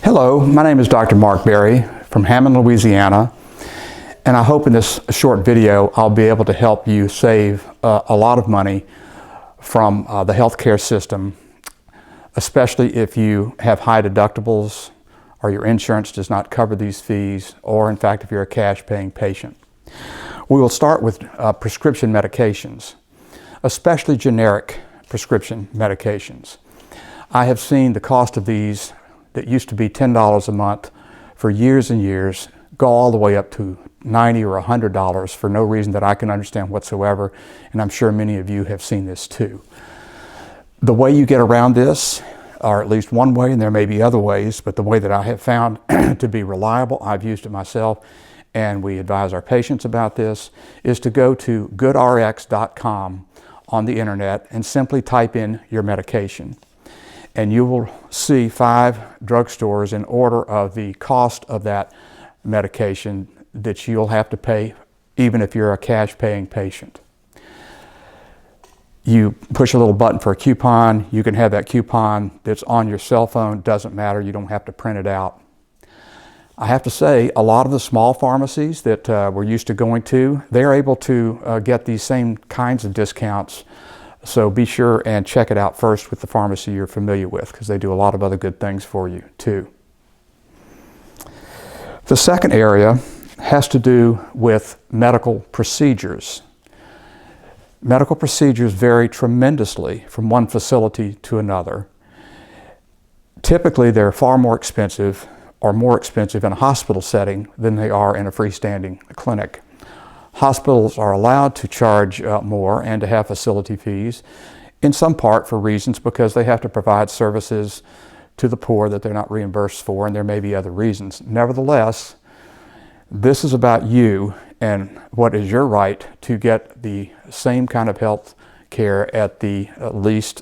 Hello, my name is Dr. Mark Berry from Hammond, Louisiana, and I hope in this short video I'll be able to help you save a lot of money from the healthcare system, especially if you have high deductibles or your insurance does not cover these fees, or in fact if you're a cash-paying patient. We will start with prescription medications, especially generic prescription medications. I have seen the cost of these that used to be $10 a month for years and years go all the way up to $90 or $100 for no reason that I can understand whatsoever, and I'm sure many of you have seen this too. The way you get around this, or at least one way, and there may be other ways, but the way that I have found to be reliable, I've used it myself, and we advise our patients about this, is to go to goodrx.com on the internet and simply type in your medication. And you will see 5 drugstores in order of the cost of that medication that you'll have to pay even if you're a cash-paying patient. You push a little button for a coupon. You can have that coupon that's on your cell phone. Doesn't matter. You don't have to print it out. I have to say, a lot of the small pharmacies that we're used to going to, they're able to get these same kinds of discounts. So be sure and check it out first with the pharmacy you're familiar with, because they do a lot of other good things for you too. The second area has to do with medical procedures. Medical procedures vary tremendously from one facility to another. Typically, they're far more expensive or more expensive in a hospital setting than they are in a freestanding clinic. Hospitals are allowed to charge more and to have facility fees, in some part for reasons because they have to provide services to the poor that they're not reimbursed for, and there may be other reasons. Nevertheless, this is about you and what is your right to get the same kind of health care at the least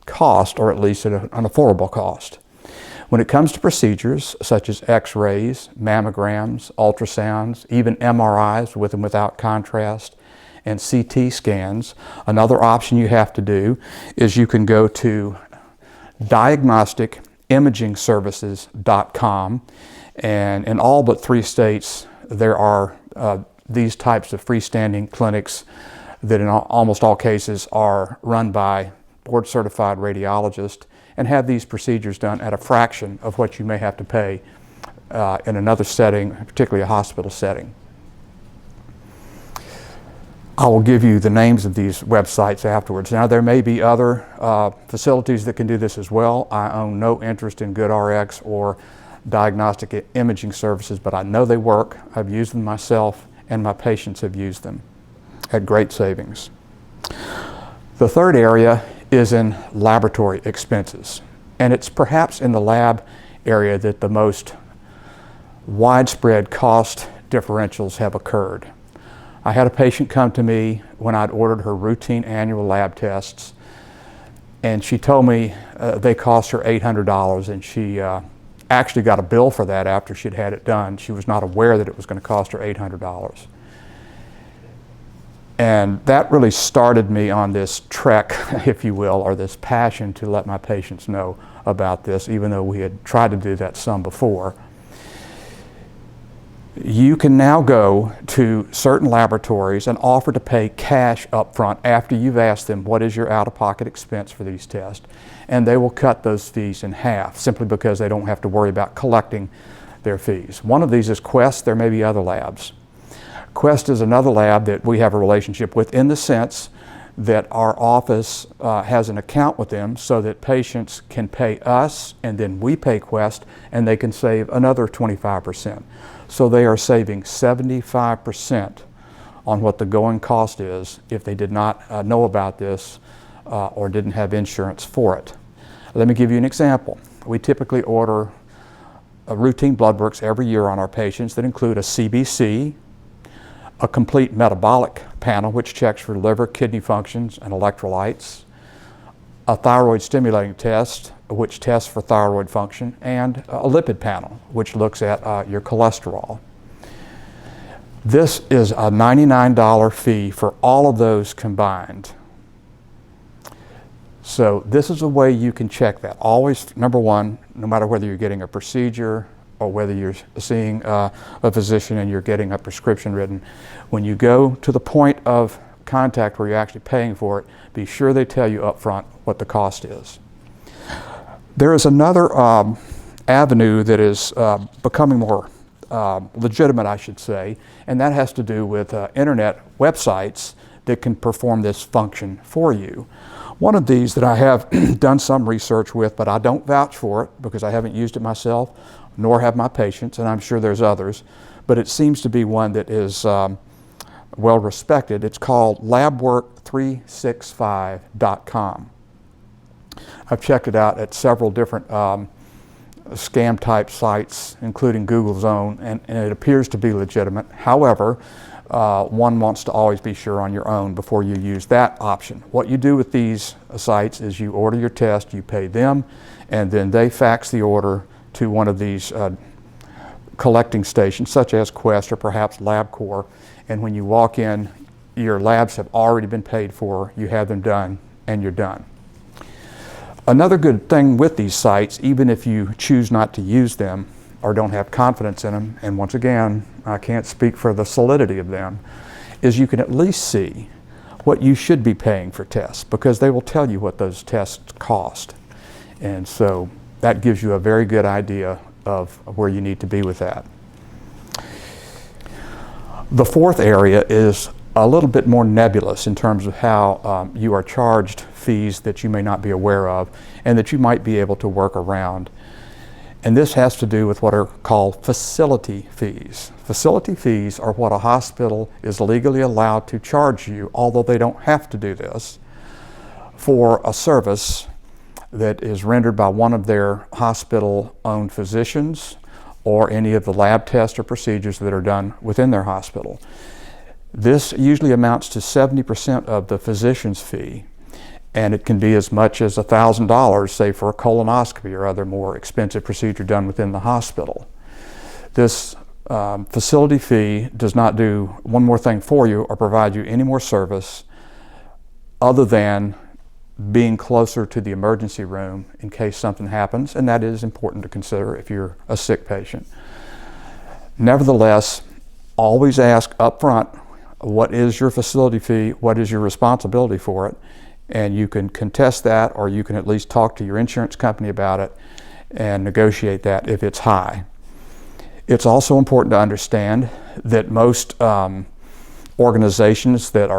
cost, or at least at an affordable cost. When it comes to procedures such as x-rays, mammograms, ultrasounds, even MRIs with and without contrast, and CT scans, another option you have to do is you can go to diagnostic and in all but 3 states there are these types of freestanding clinics that in almost all cases are run by board-certified radiologists and have these procedures done at a fraction of what you may have to pay in another setting, particularly a hospital setting. I will give you the names of these websites afterwards. Now, there may be other facilities that can do this as well. I own no interest in GoodRx or diagnostic imaging services, but I know they work. I've used them myself, and my patients have used them at great savings. The third area is in laboratory expenses, and it's perhaps in the lab area that the most widespread cost differentials have occurred. I had a patient come to me when I'd ordered her routine annual lab tests, and she told me they cost her $800, and she actually got a bill for that after she'd had it done. She was not aware that it was going to cost her $800. And that really started me on this trek, if you will, or this passion to let my patients know about this, even though we had tried to do that some before. You can now go to certain laboratories and offer to pay cash up front after you've asked them what is your out-of-pocket expense for these tests, and they will cut those fees in half simply because they don't have to worry about collecting their fees. One of these is Quest. There may be other labs. Quest is another lab that we have a relationship with in the sense that our office has an account with them so that patients can pay us and then we pay Quest, and they can save another 25%. So they are saving 75% on what the going cost is if they did not know about this or didn't have insurance for it. Let me give you an example. We typically order routine blood works every year on our patients that include a CBC, a complete metabolic panel which checks for liver, kidney functions, and electrolytes, a thyroid stimulating test which tests for thyroid function, and a lipid panel which looks at your cholesterol. This is a $99 fee for all of those combined. So this is a way you can check that. Always, number one, no matter whether you're getting a procedure or whether you're seeing a physician and you're getting a prescription written, when you go to the point of contact where you're actually paying for it, be sure they tell you up front what the cost is. There is another avenue that is becoming more legitimate, I should say, and that has to do with internet websites that can perform this function for you. One of these that I have done some research with, but I don't vouch for it because I haven't used it myself, nor have my patients, and I'm sure there's others, but it seems to be one that is well respected. It's called labwork365.com. I've checked it out at several different scam type sites, including Google's own, and it appears to be legitimate. However, one wants to always be sure on your own before you use that option. What you do with these sites is you order your test, you pay them, and then they fax the order to one of these collecting stations, such as Quest or perhaps LabCorp, and when you walk in, your labs have already been paid for, you have them done, and you're done. Another good thing with these sites, even if you choose not to use them or don't have confidence in them, and once again, I can't speak for the solidity of them, is you can at least see what you should be paying for tests, because they will tell you what those tests cost. And so that gives you a very good idea of where you need to be with that. The fourth area is a little bit more nebulous in terms of how you are charged fees that you may not be aware of and that you might be able to work around. And this has to do with what are called facility fees. Facility fees are what a hospital is legally allowed to charge you, although they don't have to do this, for a service that is rendered by one of their hospital-owned physicians or any of the lab tests or procedures that are done within their hospital. This usually amounts to 70% of the physician's fee, and it can be as much as $1,000, say for a colonoscopy or other more expensive procedure done within the hospital. This facility fee does not do one more thing for you or provide you any more service other than being closer to the emergency room in case something happens, and that is important to consider if you're a sick patient. Nevertheless, always ask up front, what is your facility fee? What is your responsibility for it? And you can contest that, or you can at least talk to your insurance company about it and negotiate that if it's high. It's also important to understand that most organizations that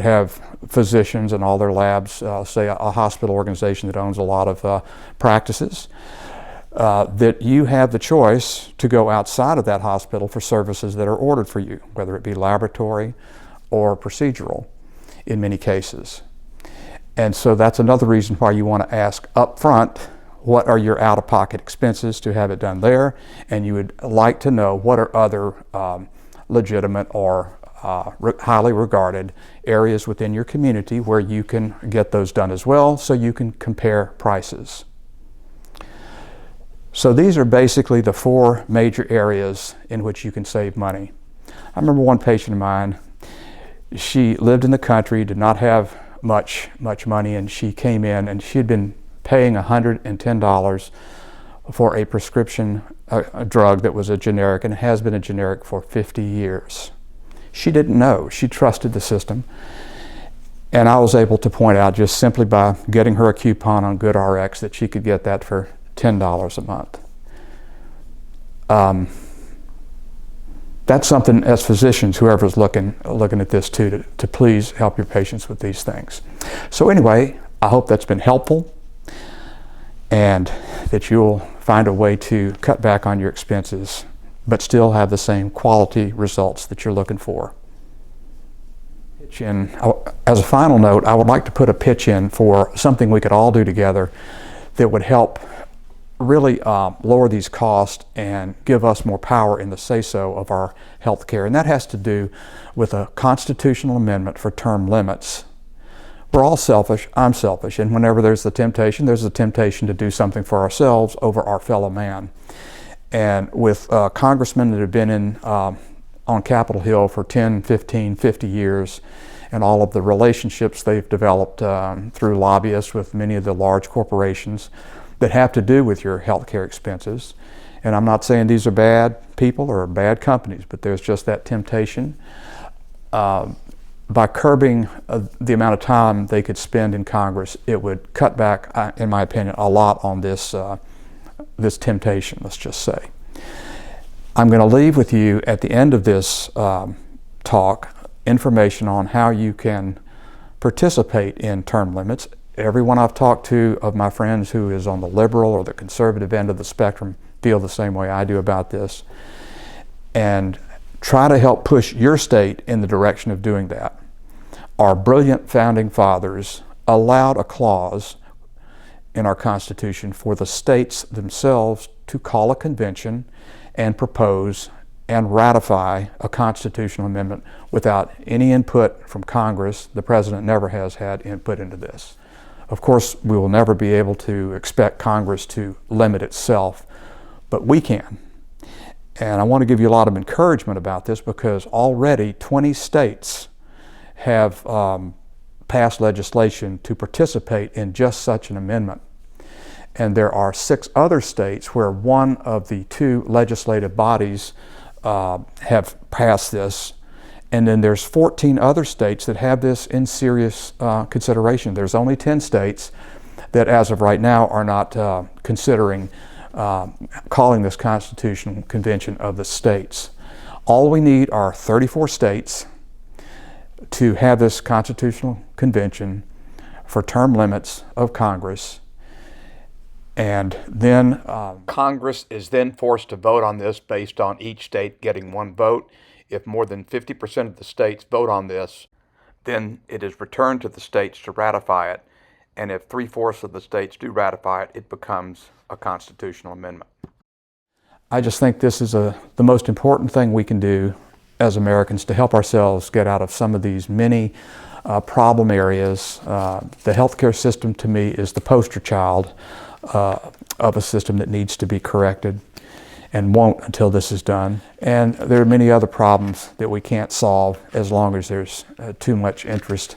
have physicians in all their labs, say a hospital organization that owns a lot of practices, that you have the choice to go outside of that hospital for services that are ordered for you, whether it be laboratory or procedural in many cases. And so that's another reason why you want to ask up front, what are your out-of-pocket expenses to have it done there? And you would like to know what are other legitimate or highly regarded areas within your community where you can get those done as well, so you can compare prices. So these are basically the four major areas in which you can save money. I remember one patient of mine, she lived in the country, did not have much money, and she came in and she had been paying $110 for a prescription a drug that was a generic and has been a generic for 50 years. She didn't know. She trusted the system. And I was able to point out just simply by getting her a coupon on GoodRx that she could get that for $10 a month. That's something as physicians, whoever's looking at this too, to please help your patients with these things. So anyway, I hope that's been helpful and that you'll find a way to cut back on your expenses but still have the same quality results that you're looking for. And as a final note, I would like to put a pitch in for something we could all do together that would help really lower these costs and give us more power in the say-so of our health care. And that has to do with a constitutional amendment for term limits. We're all selfish. I'm selfish. And whenever there's the temptation to do something for ourselves over our fellow man. And with congressmen that have been in on Capitol Hill for 10, 15, 50 years, and all of the relationships they've developed through lobbyists with many of the large corporations that have to do with your healthcare expenses. And I'm not saying these are bad people or bad companies, but there's just that temptation. By curbing the amount of time they could spend in Congress, it would cut back, in my opinion, a lot on this temptation, let's just say. I'm going to leave with you at the end of this talk information on how you can participate in term limits. Everyone I've talked to of my friends who is on the liberal or the conservative end of the spectrum feel the same way I do about this, and try to help push your state in the direction of doing that. Our brilliant founding fathers allowed a clause in our Constitution for the states themselves to call a convention and propose and ratify a constitutional amendment without any input from Congress. The president never has had input into this. Of course, we will never be able to expect Congress to limit itself, but we can. And I want to give you a lot of encouragement about this because already 20 states have passed legislation to participate in just such an amendment. And there are 6 other states where one of the 2 legislative bodies have passed this. And then there's 14 other states that have this in serious consideration. There's only 10 states that as of right now are not considering calling this Constitutional Convention of the States. All we need are 34 states to have this Constitutional Convention for term limits of Congress. And then Congress is then forced to vote on this based on each state getting 1 vote. If more than 50% of the states vote on this, then it is returned to the states to ratify it. And if 3/4 of the states do ratify it, it becomes a constitutional amendment. I just think this is the most important thing we can do as Americans to help ourselves get out of some of these many problem areas. The healthcare system, to me, is the poster child of a system that needs to be corrected and won't until this is done. And there are many other problems that we can't solve as long as there's too much interest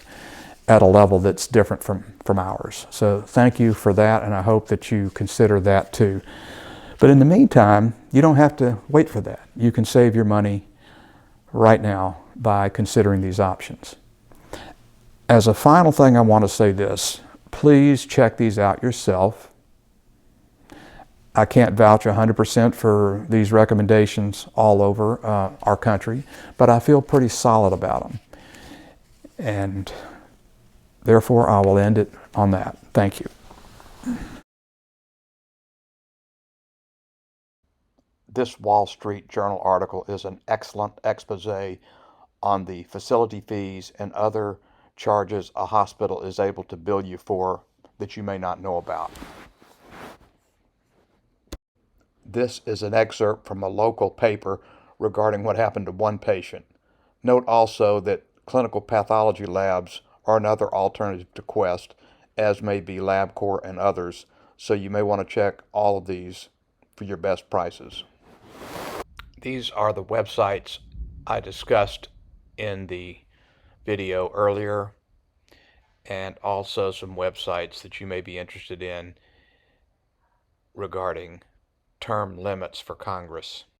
at a level that's different from ours. So thank you for that, and I hope that you consider that too. But in the meantime, you don't have to wait for that. You can save your money right now by considering these options. As a final thing, I want to say this. Please check these out yourself. I can't vouch 100% for these recommendations all over our country, but I feel pretty solid about them. And therefore, I will end it on that. Thank you. This Wall Street Journal article is an excellent expose on the facility fees and other charges a hospital is able to bill you for that you may not know about. This is an excerpt from a local paper regarding what happened to one patient. Note also that clinical pathology labs are another alternative to Quest, as may be LabCorp and others, so you may want to check all of these for your best prices. These are the websites I discussed in the video earlier, and also some websites that you may be interested in regarding term limits for Congress.